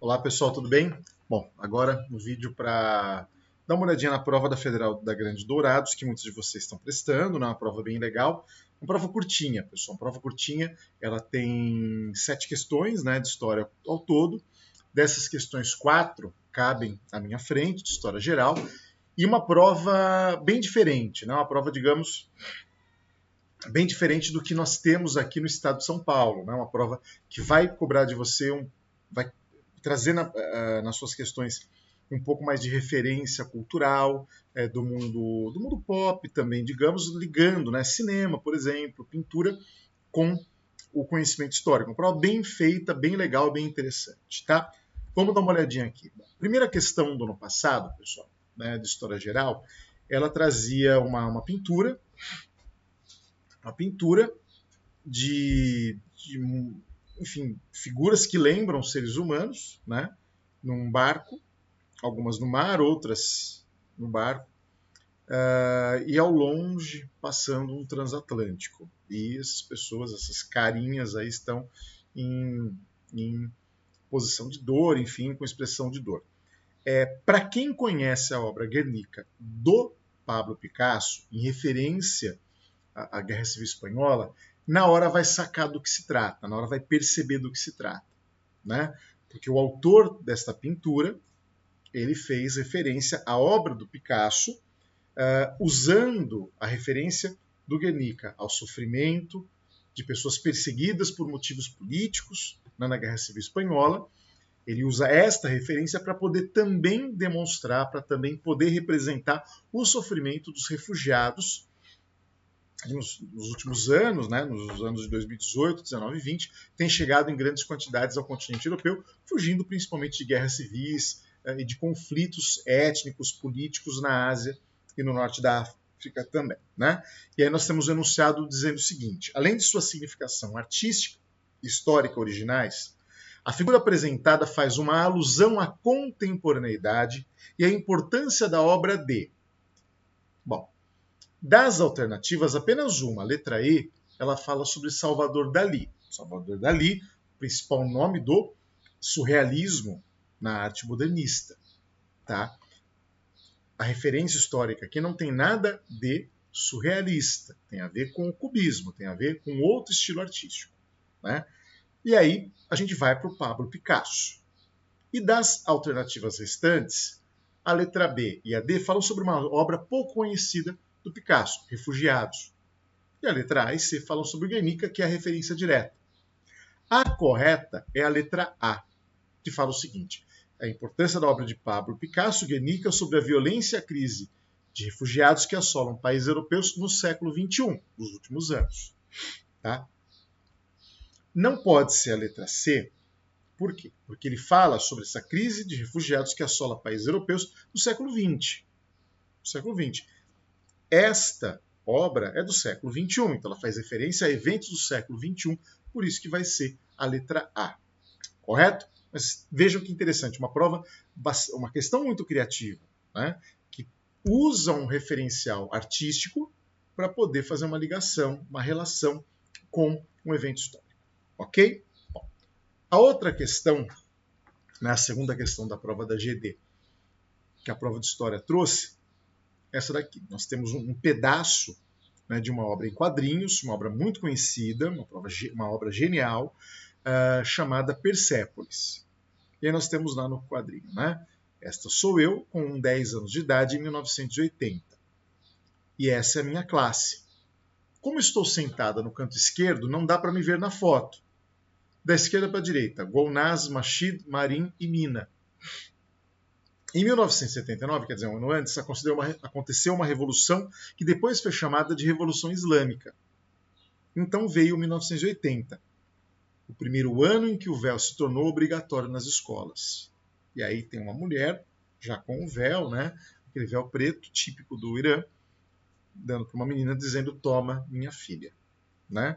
Olá pessoal, tudo bem? Bom, agora no vídeo para dar uma olhadinha na prova da Federal da Grande Dourados, que muitos de vocês estão prestando, né? Uma prova bem legal. Uma prova curtinha, pessoal. Uma prova curtinha, ela tem 7 questões, né, de história ao todo. Dessas questões, 4 cabem à minha frente, de história geral. E uma prova bem diferente, né? Uma prova, digamos, bem diferente do que nós temos aqui no estado de São Paulo, né? Uma prova que vai cobrar de você vai trazer nas suas questões um pouco mais de referência cultural, do mundo pop também, digamos, ligando, né, cinema, por exemplo, pintura, com o conhecimento histórico. Uma prova bem feita, bem legal, bem interessante, tá? Vamos dar uma olhadinha aqui. Primeira questão do ano passado, pessoal, né, de história geral, ela trazia uma pintura de enfim, figuras que lembram seres humanos, né, num barco, algumas no mar, outras no barco, e ao longe passando um transatlântico. E essas pessoas, essas carinhas aí estão em posição de dor, enfim, com expressão de dor. Para quem conhece a obra Guernica do Pablo Picasso, em referência à Guerra Civil Espanhola, na hora vai sacar do que se trata, na hora vai perceber do que se trata, né? Porque o autor desta pintura, ele fez referência à obra do Picasso, usando a referência do Guernica ao sofrimento de pessoas perseguidas por motivos políticos, né, na Guerra Civil Espanhola. Ele usa esta referência para poder também demonstrar, para também poder representar o sofrimento dos refugiados nos últimos anos, né, nos anos de 2018, 19 e 20, tem chegado em grandes quantidades ao continente europeu, fugindo principalmente de guerras civis e de conflitos étnicos, políticos na Ásia e no norte da África também. Né? E aí nós temos um enunciado dizendo o seguinte: além de sua significação artística e histórica originais, a figura apresentada faz uma alusão à contemporaneidade e à importância da obra de... Bom, das alternativas, apenas uma, a letra E, ela fala sobre Salvador Dalí. Salvador Dalí, principal nome do surrealismo na arte modernista. Tá? A referência histórica aqui não tem nada de surrealista, tem a ver com o cubismo, tem a ver com outro estilo artístico. Né? E aí a gente vai para o Pablo Picasso. E das alternativas restantes, a letra B e a D falam sobre uma obra pouco conhecida do Picasso, Refugiados. E a letra A e C falam sobre Guernica, que é a referência direta. A correta é a letra A, que fala o seguinte: a importância da obra de Pablo Picasso, Guernica, sobre a violência e a crise de refugiados que assolam países europeus no século XXI, nos últimos anos. Tá? Não pode ser a letra C. Por quê? Porque ele fala sobre essa crise de refugiados que assola países europeus no século XX. No século XX. Esta obra é do século XXI, então ela faz referência a eventos do século XXI, por isso que vai ser a letra A. Correto? Mas vejam que interessante, uma questão muito criativa, né? Que usa um referencial artístico para poder fazer uma ligação, uma relação com um evento histórico. Ok? Bom, a outra questão, né, a segunda questão da prova da GD, que a prova de história trouxe, essa daqui. Nós temos um pedaço, né, de uma obra em quadrinhos, uma obra muito conhecida, uma obra genial, chamada Persépolis. E aí nós temos lá no quadrinho, né? Esta sou eu, com 10 anos de idade, em 1980. E essa é a minha classe. Como estou sentada no canto esquerdo, não dá para me ver na foto. Da esquerda para a direita, Golnaz, Machid, Marim e Mina. Em 1979, quer dizer, um ano antes, aconteceu uma revolução que depois foi chamada de Revolução Islâmica. Então veio 1980, o primeiro ano em que o véu se tornou obrigatório nas escolas. E aí tem uma mulher, já com o véu, né, aquele véu preto, típico do Irã, dando para uma menina dizendo: toma, minha filha. Né?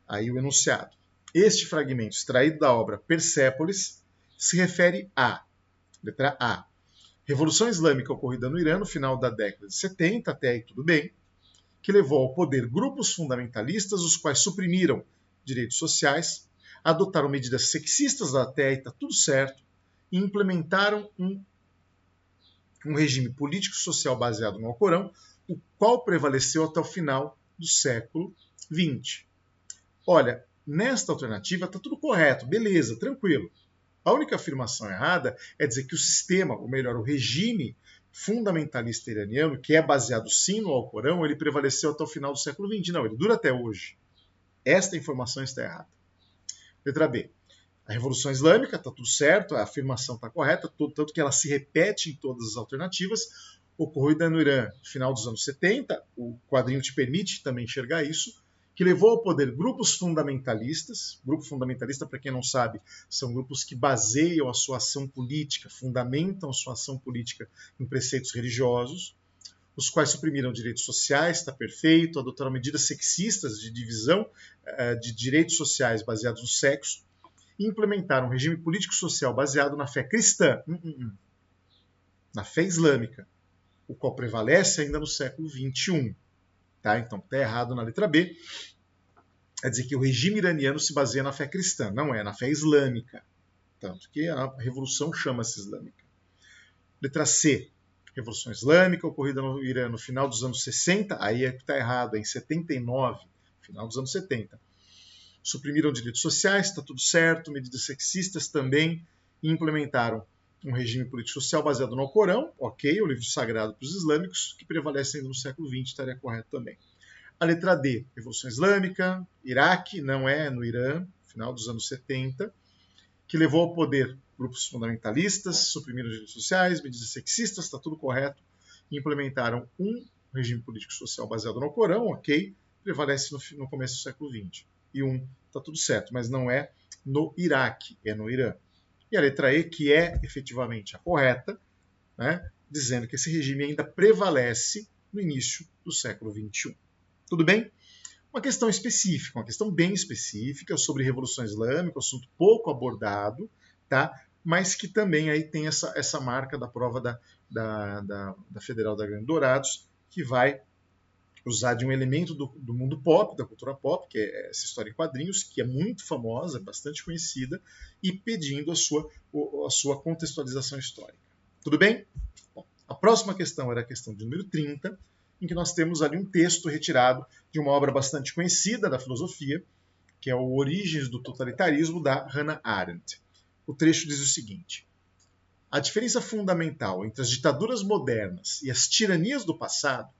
Aí o enunciado. Este fragmento, extraído da obra Persépolis, se refere a, letra A, Revolução Islâmica ocorrida no Irã no final da década de 70, até aí tudo bem, que levou ao poder grupos fundamentalistas, os quais suprimiram direitos sociais, adotaram medidas sexistas, até aí está tudo certo, e implementaram um regime político-social baseado no Alcorão, o qual prevaleceu até o final do século XX. Olha, nesta alternativa está tudo correto, beleza, tranquilo. A única afirmação errada é dizer que o sistema, ou melhor, o regime fundamentalista iraniano, que é baseado sim no Alcorão, ele prevaleceu até o final do século XX. Não, ele dura até hoje. Esta informação está errada. Letra B. A Revolução Islâmica, está tudo certo, a afirmação está correta, tanto que ela se repete em todas as alternativas. Ocorrida no Irã no final dos anos 70, o quadrinho te permite também enxergar isso, que levou ao poder grupos fundamentalistas. Grupo fundamentalista, para quem não sabe, são grupos que baseiam a sua ação política, fundamentam a sua ação política em preceitos religiosos, os quais suprimiram direitos sociais, está perfeito, adotaram medidas sexistas de divisão de direitos sociais baseados no sexo, e implementaram um regime político-social baseado na fé cristã, na fé islâmica, o qual prevalece ainda no século XXI. Tá? Então, está errado na letra B. É dizer que o regime iraniano se baseia na fé cristã, não é, na fé islâmica. Tanto que a revolução chama-se islâmica. Letra C. Revolução Islâmica, ocorrida no Irã no final dos anos 60, aí é que está errado, é em 79, final dos anos 70. Suprimiram direitos sociais, está tudo certo, medidas sexistas também, e implementaram um regime político-social baseado no Alcorão, ok, o livro sagrado para os islâmicos, que prevalece ainda no século XX, estaria correto também. A letra D, Revolução Islâmica, Iraque, não é no Irã, final dos anos 70, que levou ao poder grupos fundamentalistas, suprimiram direitos sociais, medidas sexistas, está tudo correto, e implementaram um regime político-social baseado no Alcorão, ok, prevalece no começo do século XX. E está tudo certo, mas não é no Iraque, é no Irã. E a letra E, que é efetivamente a correta, né, dizendo que esse regime ainda prevalece no início do século XXI. Tudo bem? Uma questão específica, uma questão bem específica sobre Revolução Islâmica, um assunto pouco abordado, tá? Mas que também aí tem essa marca da prova da Federal da Grande Dourados, que vai usar de um elemento do mundo pop, da cultura pop, que é essa história em quadrinhos, que é muito famosa, bastante conhecida, e pedindo a sua contextualização histórica. Tudo bem? Bom, a próxima questão era a questão de número 30, em que nós temos ali um texto retirado de uma obra bastante conhecida da filosofia, que é o Origens do Totalitarismo, da Hannah Arendt. O trecho diz o seguinte: a diferença fundamental entre as ditaduras modernas e as tiranias do passado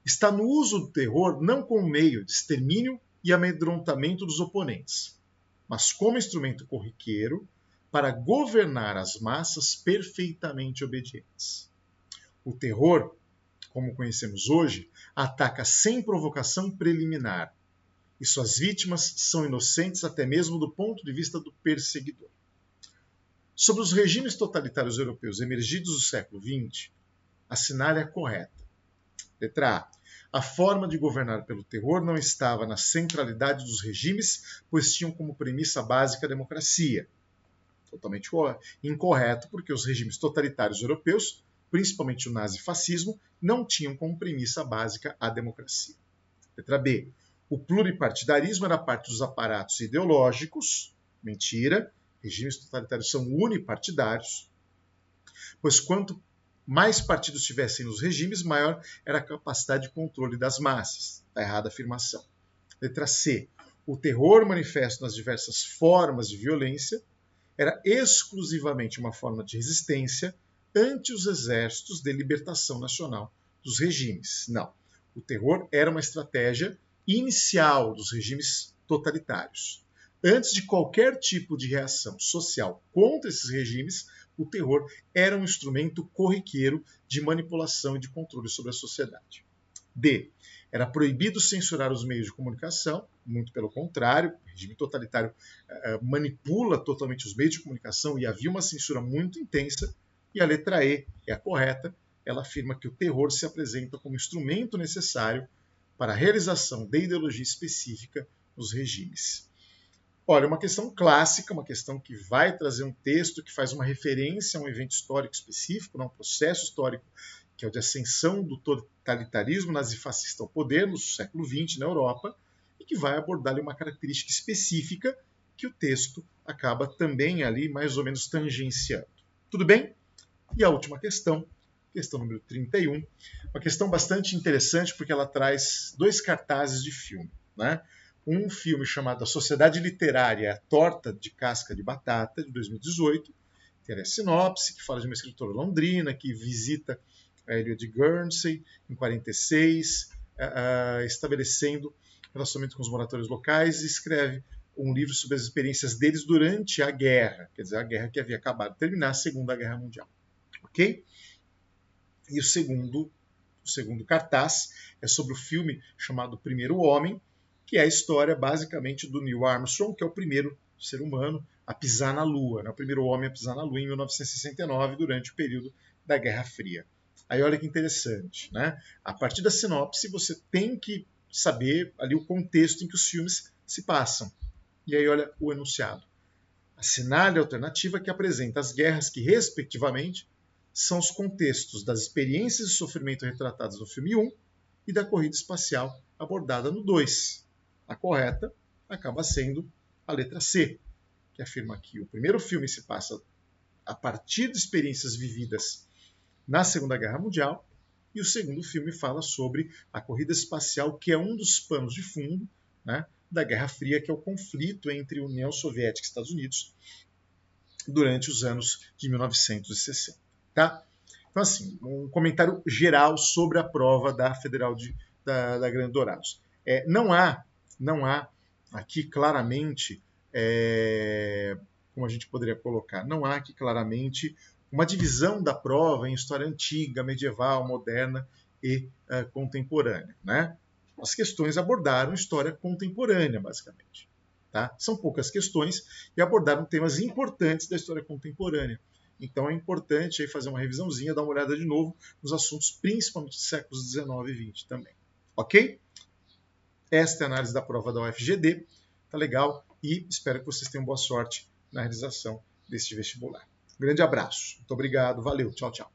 está no uso do terror não como meio de extermínio e amedrontamento dos oponentes, mas como instrumento corriqueiro para governar as massas perfeitamente obedientes. O terror, como conhecemos hoje, ataca sem provocação preliminar, e suas vítimas são inocentes até mesmo do ponto de vista do perseguidor. Sobre os regimes totalitários europeus emergidos do século XX, assinale a correta. Letra A. A forma de governar pelo terror não estava na centralidade dos regimes, pois tinham como premissa básica a democracia. Totalmente incorreto, porque os regimes totalitários europeus, principalmente o nazifascismo, não tinham como premissa básica a democracia. Letra B. O pluripartidarismo era parte dos aparatos ideológicos. Mentira. Regimes totalitários são unipartidários, pois quanto mais partidos tivessem nos regimes, maior era a capacidade de controle das massas. Está errada a afirmação. Letra C. O terror manifesto nas diversas formas de violência era exclusivamente uma forma de resistência ante os exércitos de libertação nacional dos regimes. Não. O terror era uma estratégia inicial dos regimes totalitários. Antes de qualquer tipo de reação social contra esses regimes, o terror era um instrumento corriqueiro de manipulação e de controle sobre a sociedade. D. Era proibido censurar os meios de comunicação, muito pelo contrário, o regime totalitário manipula totalmente os meios de comunicação e havia uma censura muito intensa. E a letra E é a correta, ela afirma que o terror se apresenta como instrumento necessário para a realização de ideologia específica nos regimes. Olha, uma questão clássica, uma questão que vai trazer um texto que faz uma referência a um evento histórico específico, um processo histórico que é o de ascensão do totalitarismo nazifascista ao poder no século XX na Europa, e que vai abordar ali uma característica específica que o texto acaba também ali mais ou menos tangenciando. Tudo bem? E a última questão número 31, uma questão bastante interessante porque ela traz 2 cartazes de filme, né? Um filme chamado A Sociedade Literária Torta de Casca de Batata, de 2018, tem a sinopse, que fala de uma escritora londrina que visita a ilha de Guernsey em 46, estabelecendo relacionamento com os moradores locais, e escreve um livro sobre as experiências deles durante a guerra, quer dizer, a guerra que havia acabado de terminar, a Segunda Guerra Mundial. Ok? E o segundo cartaz é sobre o filme chamado Primeiro Homem, que é a história basicamente do Neil Armstrong, que é o primeiro ser humano a pisar na Lua, né? O primeiro homem a pisar na Lua em 1969, durante o período da Guerra Fria. Aí olha que interessante, né? A partir da sinopse você tem que saber ali o contexto em que os filmes se passam. E aí olha o enunciado. Assinale a alternativa que apresenta as guerras que, respectivamente, são os contextos das experiências de sofrimento retratadas no filme 1 e da corrida espacial abordada no 2. A correta acaba sendo a letra C, que afirma que o primeiro filme se passa a partir de experiências vividas na Segunda Guerra Mundial, e o segundo filme fala sobre a corrida espacial, que é um dos panos de fundo, né, da Guerra Fria, que é o conflito entre União Soviética e Estados Unidos durante os anos de 1960. Tá? Então, assim, um comentário geral sobre a prova da Federal da Grande Dourados. Não há aqui claramente, como a gente poderia colocar, não há aqui claramente uma divisão da prova em história antiga, medieval, moderna e contemporânea, né? As questões abordaram história contemporânea, basicamente. Tá? São poucas questões e abordaram temas importantes da história contemporânea. Então é importante aí fazer uma revisãozinha, dar uma olhada de novo nos assuntos, principalmente dos séculos XIX e XX também. Ok? Esta é a análise da prova da UFGD. Tá legal? E espero que vocês tenham boa sorte na realização deste vestibular. Grande abraço. Muito obrigado. Valeu. Tchau, tchau.